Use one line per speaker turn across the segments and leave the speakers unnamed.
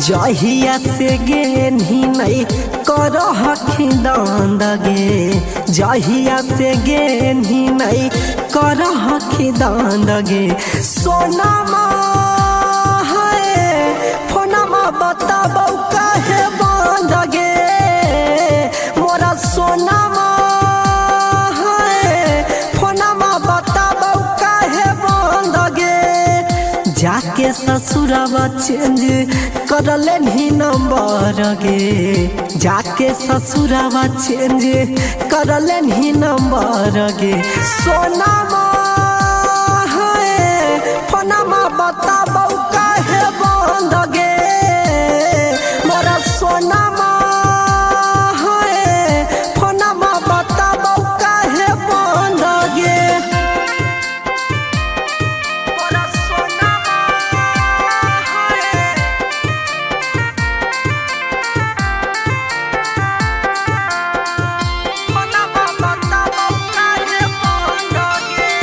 जहिया से गे नहीं करह खिदंद गे, जहिया से गे नहीं करह खिदंद गे। सोनामा है फोनमा बताबौ काहे बंद गे, मोरा सोनामा है फोनमा बताबौ काहे बंद गे। जाके ससुरवा चेंज करले नहीं नंबर गे, जाके ससुरवा चेंज करले नहीं नंबर गे। सोनामा है फोनमा बताबौ काहे बंद गे, मोरा सोनामा है फोनमा बताबौ काहे बंद गे। मोरा सोनामा है फोनमा बताबौ काहे बंद गे।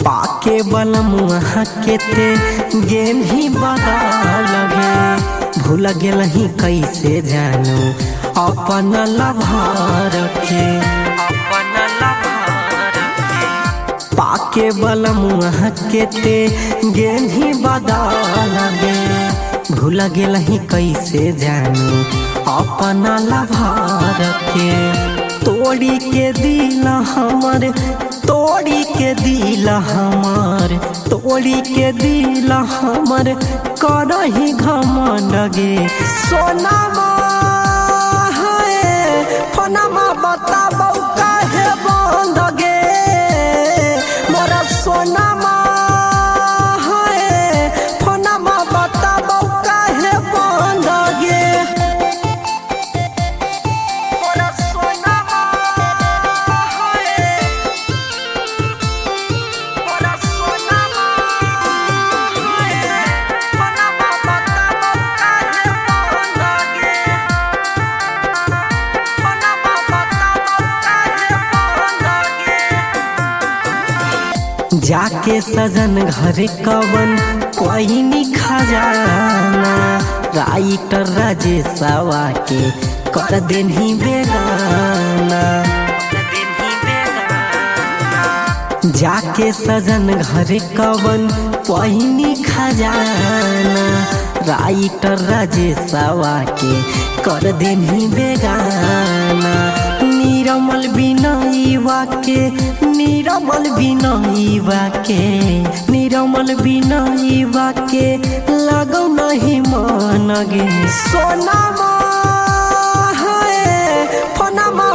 पाके बलमुआ के ते गेम ही बदल गे, भूल गेल ही कैसे जानू अपन लभार के, अपन लभार के। पाके बलमुआ के ते गेम ही बदल गे, भूल गेल ही कैसे जानू अपन लभार के। तोड़ी के दिल हमर, तोड़ी के दिल हमार, तोड़ी के दिल हमर करही घमंड गे। सोनामा है फोनमा बताबौ काहे बंद गे, मोरा सोनामा है फोनमा बताबौ काहे बंद गे। मोरा सोनामा है मोरा सोनामा है फोनमा बताबौ काहे बंद गे, फोनमा बताबौ काहे बंद गे। जाके सजन घर कवन कोई नी खजाना, राइटर राजेशवा के कर देनी बेगाना, जाके सजन घर कवन पहिनी खजाना, राइटर राजेशवा के कर देनी बेगाना। निरमल बिनईवा के, निरमल बिनईवा के, निरमल बिनईवा के लगौ नहीं मन गे। सोनामा है फोनमा